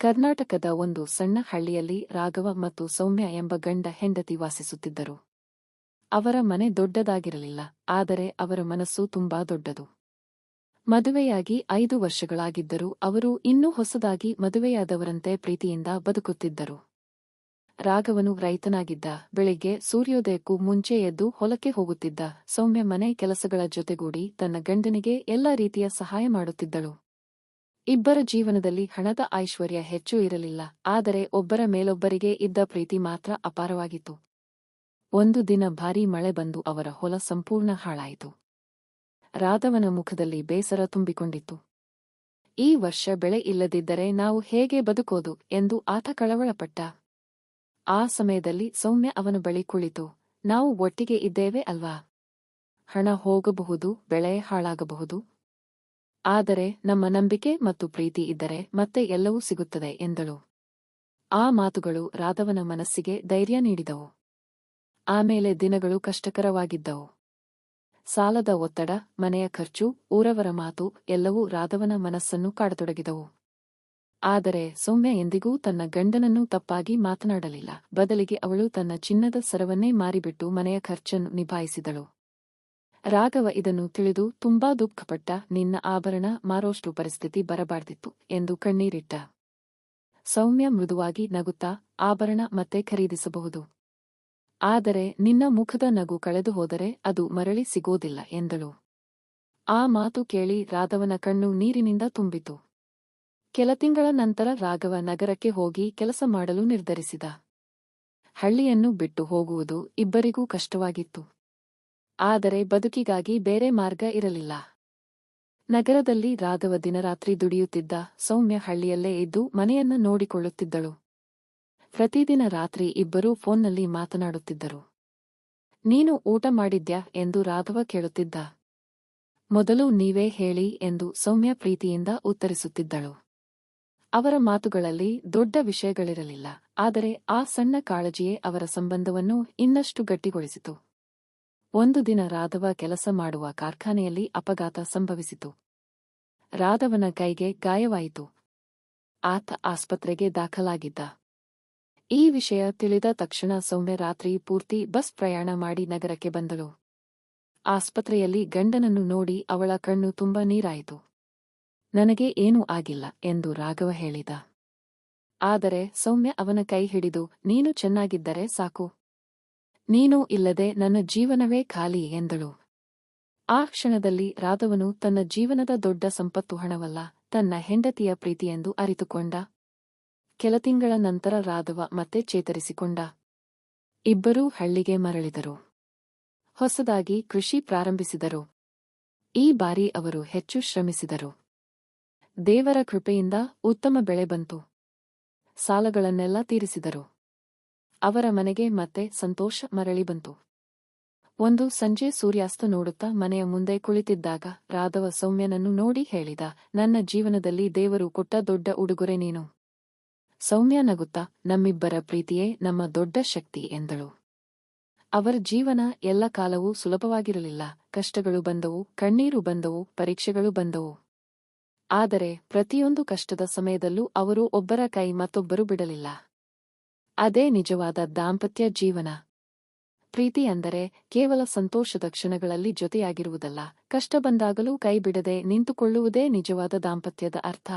ಕರ್ನಾಟಕದ ಒಂದು ಸಣ್ಣ ಹಳ್ಳಿಯಲ್ಲಿ ರಾಘವ ಮತ್ತು ಸೌಮ್ಯ ಎಂಬ ಗಂಡ ಹೆಂಡತಿ ವಾಸಿಸುತ್ತಿದ್ದರು. ಅವರ ಮನೆ ದೊಡ್ಡದಾಗಿರಲಿಲ್ಲ, ಆದರೆ ಅವರ ಮನಸ್ಸು ತುಂಬಾ ದೊಡ್ಡದು. ಮದುವೆಯಾಗಿ 5 ವರ್ಷಗಳಾಗಿದ್ದರೂ ಅವರು ಇನ್ನೂ ಹೊಸದಾಗಿ ಮದುವೆಯಾದವರಂತೆ ಪ್ರೀತಿಯಿಂದ ಬದುಕುತ್ತಿದ್ದರು. ರಾಘವನು ರೈತನಾಗಿದ್ದ. ಬೆಳಿಗ್ಗೆ ಸೂರ್ಯೋದಯಕ್ಕೂ ಮುಂಚೆ ಎದ್ದು ಹೊಲಕ್ಕೆ ಹೋಗುತ್ತಿದ್ದ. ಸೌಮ್ಯ ಮನೆ ಕೆಲಸಗಳ ಜೊತೆಗೂಡಿ ತನ್ನ ಗಂಡನಿಗೆ ಎಲ್ಲ ರೀತಿಯ ಸಹಾಯ ಮಾಡುತ್ತಿದ್ದಳು. ಇಬ್ಬರ ಜೀವನದಲ್ಲಿ ಹಣದ ಐಶ್ವರ್ಯ ಹೆಚ್ಚು ಇರಲಿಲ್ಲ, ಆದರೆ ಒಬ್ಬರ ಮೇಲೊಬ್ಬರಿಗೆ ಇದ್ದ ಪ್ರೀತಿ ಮಾತ್ರ ಅಪಾರವಾಗಿತ್ತು. ಒಂದು ದಿನ ಭಾರೀ ಮಳೆ ಬಂದು ಅವರ ಹೊಲ ಸಂಪೂರ್ಣ ಹಾಳಾಯಿತು. ರಾಘವನ ಮುಖದಲ್ಲಿ ಬೇಸರ ತುಂಬಿಕೊಂಡಿತ್ತು. ಈ ವರ್ಷ ಬೆಳೆ ಇಲ್ಲದಿದ್ದರೆ ನಾವು ಹೇಗೆ ಬದುಕೋದು ಎಂದು ಆತ ಕಳವಳಪಟ್ಟ. ಆ ಸಮಯದಲ್ಲಿ ಸೌಮ್ಯ ಅವನ ಬಳಿ ಕುಳಿತು, ನಾವು ಒಟ್ಟಿಗೆ ಇದ್ದೇವೆ ಅಲ್ವಾ? ಹಣ ಹೋಗಬಹುದು, ಬೆಳೆ ಹಾಳಾಗಬಹುದು, ಆದರೆ ನಮ್ಮ ನಂಬಿಕೆ ಮತ್ತು ಪ್ರೀತಿ ಇದ್ದರೆ ಮತ್ತೆ ಎಲ್ಲವೂ ಸಿಗುತ್ತದೆ ಎಂದಳು. ಆ ಮಾತುಗಳು ರಾಘವನ ಮನಸ್ಸಿಗೆ ಧೈರ್ಯ ನೀಡಿದವು. ಆಮೇಲೆ ದಿನಗಳು ಕಷ್ಟಕರವಾಗಿದ್ದವು. ಸಾಲದ ಒತ್ತಡ, ಮನೆಯ ಖರ್ಚು, ಊರವರ ಮಾತು ಎಲ್ಲವೂ ರಾಘವನ ಮನಸ್ಸನ್ನು ಕಾಡತೊಡಗಿದವು. ಆದರೆ ಸೌಮ್ಯ ಎಂದಿಗೂ ತನ್ನ ಗಂಡನನ್ನು ತಪ್ಪಾಗಿ ಮಾತನಾಡಲಿಲ್ಲ. ಬದಲಿಗೆ ಅವಳು ತನ್ನ ಚಿನ್ನದ ಸರವನ್ನೇ ಮಾರಿಬಿಟ್ಟು ಮನೆಯ ಖರ್ಚನ್ನು ನಿಭಾಯಿಸಿದಳು. ರಾಘವ ಇದನ್ನು ತಿಳಿದು ತುಂಬಾ ದುಃಖಪಟ್ಟ. ನಿನ್ನ ಆಭರಣ ಮಾರೋಷ್ಟು ಪರಿಸ್ಥಿತಿ ಬರಬಾರ್ದಿತ್ತು ಎಂದು ಕಣ್ಣೀರಿಟ್ಟ. ಸೌಮ್ಯ ಮೃದುವಾಗಿ ನಗುತ್ತಾ, ಆಭರಣ ಮತ್ತೆ ಖರೀದಿಸಬಹುದು, ಆದರೆ ನಿನ್ನ ಮುಖದ ನಗು ಕಳೆದು ಹೋದರೆ ಅದು ಮರಳಿ ಸಿಗೋದಿಲ್ಲ ಎಂದಳು. ಆ ಮಾತು ಕೇಳಿ ರಾಘವನ ಕಣ್ಣು ನೀರಿನಿಂದ ತುಂಬಿತು. ಕೆಲ ತಿಂಗಳ ನಂತರ ರಾಘವ ನಗರಕ್ಕೆ ಹೋಗಿ ಕೆಲಸ ಮಾಡಲು ನಿರ್ಧರಿಸಿದ. ಹಳ್ಳಿಯನ್ನು ಬಿಟ್ಟು ಹೋಗುವುದು ಇಬ್ಬರಿಗೂ ಕಷ್ಟವಾಗಿತ್ತು. ಆದರೆ ಬದುಕಿಗಾಗಿ ಬೇರೆ ಮಾರ್ಗ ಇರಲಿಲ್ಲ. ನಗರದಲ್ಲಿ ರಾಘವ ದಿನರಾತ್ರಿ ದುಡಿಯುತ್ತಿದ್ದ. ಸೌಮ್ಯ ಹಳ್ಳಿಯಲ್ಲೇ ಇದ್ದು ಮನೆಯನ್ನ ನೋಡಿಕೊಳ್ಳುತ್ತಿದ್ದಳು. ಪ್ರತಿದಿನ ರಾತ್ರಿ ಇಬ್ಬರೂ ಫೋನ್ನಲ್ಲಿ ಮಾತನಾಡುತ್ತಿದ್ದರು. ನೀನು ಊಟ ಮಾಡಿದ್ಯಾ ಎಂದು ರಾಘವ ಕೇಳುತ್ತಿದ್ದ. ಮೊದಲು ನೀವೇ ಹೇಳಿ ಎಂದು ಸೌಮ್ಯ ಪ್ರೀತಿಯಿಂದ ಉತ್ತರಿಸುತ್ತಿದ್ದಳು. ಅವರ ಮಾತುಗಳಲ್ಲಿ ದೊಡ್ಡ ವಿಷಯಗಳಿರಲಿಲ್ಲ, ಆದರೆ ಆ ಸಣ್ಣ ಕಾಳಜಿಯೇ ಅವರ ಸಂಬಂಧವನ್ನು ಇನ್ನಷ್ಟು ಗಟ್ಟಿಗೊಳಿಸಿತು. ಒಂದು ದಿನ ರಾಘವ ಕೆಲಸ ಮಾಡುವ ಕಾರ್ಖಾನೆಯಲ್ಲಿ ಅಪಘಾತ ಸಂಭವಿಸಿತು. ರಾಘವನ ಕೈಗೆ ಗಾಯವಾಯಿತು. ಆತ ಆಸ್ಪತ್ರೆಗೆ ದಾಖಲಾಗಿದ್ದ. ಈ ವಿಷಯ ತಿಳಿದ ತಕ್ಷಣ ಸೌಮ್ಯ ರಾತ್ರಿ ಪೂರ್ತಿ ಬಸ್ ಪ್ರಯಾಣ ಮಾಡಿ ನಗರಕ್ಕೆ ಬಂದಳು. ಆಸ್ಪತ್ರೆಯಲ್ಲಿ ಗಂಡನನ್ನು ನೋಡಿ ಅವಳ ಕಣ್ಣು ತುಂಬ ನೀರಾಯಿತು. ನನಗೆ ಏನೂ ಆಗಿಲ್ಲ ಎಂದು ರಾಘವ ಹೇಳಿದ. ಆದರೆ ಸೌಮ್ಯ ಅವನ ಕೈ ಹಿಡಿದು, ನೀನು ಚೆನ್ನಾಗಿದ್ದರೆ ಸಾಕು, ನೀನು ಇಲ್ಲದೆ ನನ್ನ ಜೀವನವೇ ಖಾಲಿ ಎಂದಳು. ಆ ಕ್ಷಣದಲ್ಲಿ ರಾಘವನು ತನ್ನ ಜೀವನದ ದೊಡ್ಡ ಸಂಪತ್ತು ಹಣವಲ್ಲ, ತನ್ನ ಹೆಂಡತಿಯ ಪ್ರೀತಿಯೆಂದು ಅರಿತುಕೊಂಡ. ಕೆಲ ತಿಂಗಳ ನಂತರ ರಾಘವ ಮತ್ತೆ ಚೇತರಿಸಿಕೊಂಡ. ಇಬ್ಬರೂ ಹಳ್ಳಿಗೆ ಮರಳಿದರು. ಹೊಸದಾಗಿ ಕೃಷಿ ಪ್ರಾರಂಭಿಸಿದರು. ಈ ಬಾರಿ ಅವರು ಹೆಚ್ಚು ಶ್ರಮಿಸಿದರು. ದೇವರ ಕೃಪೆಯಿಂದ ಉತ್ತಮ ಬೆಳೆ ಬಂತು. ಸಾಲಗಳನ್ನೆಲ್ಲ ತೀರಿಸಿದರು. ಅವರ ಮನೆಗೆ ಮತ್ತೆ ಸಂತೋಷ ಮರಳಿ ಬಂತು. ಒಂದು ಸಂಜೆ ಸೂರ್ಯಾಸ್ತ ನೋಡುತ್ತಾ ಮನೆಯ ಮುಂದೆ ಕುಳಿತಿದ್ದಾಗ ರಾಘವ ಸೌಮ್ಯನನ್ನು ನೋಡಿ ಹೇಳಿದ, ನನ್ನ ಜೀವನದಲ್ಲಿ ದೇವರು ಕೊಟ್ಟ ದೊಡ್ಡ ಉಡುಗೊರೆ ನೀನು. ಸೌಮ್ಯ ನಗುತ್ತಾ, ನಮ್ಮಿಬ್ಬರ ಪ್ರೀತಿಯೇ ನಮ್ಮ ದೊಡ್ಡ ಶಕ್ತಿ ಎಂದಳು. ಅವರ ಜೀವನ ಎಲ್ಲ ಕಾಲವೂ ಸುಲಭವಾಗಿರಲಿಲ್ಲ. ಕಷ್ಟಗಳು ಬಂದವು, ಕಣ್ಣೀರು ಬಂದವು, ಪರೀಕ್ಷೆಗಳು ಬಂದವು. ಆದರೆ ಪ್ರತಿಯೊಂದು ಕಷ್ಟದ ಸಮಯದಲ್ಲೂ ಅವರು ಒಬ್ಬರ ಕೈ ಮತ್ತೊಬ್ಬರು ಬಿಡಲಿಲ್ಲ. ಅದೇ ನಿಜವಾದ ದಾಂಪತ್ಯ ಜೀವನ. ಪ್ರೀತಿ ಅಂದರೆ ಕೇವಲ ಸಂತೋಷದ ಕ್ಷಣಗಳಲ್ಲಿ ಜೊತೆಯಾಗಿರುವುದಲ್ಲ, ಕಷ್ಟ ಬಂದಾಗಲೂ ಕೈ ಬಿಡದೆ ನಿಂತುಕೊಳ್ಳುವುದೇ ನಿಜವಾದ ದಾಂಪತ್ಯದ ಅರ್ಥ.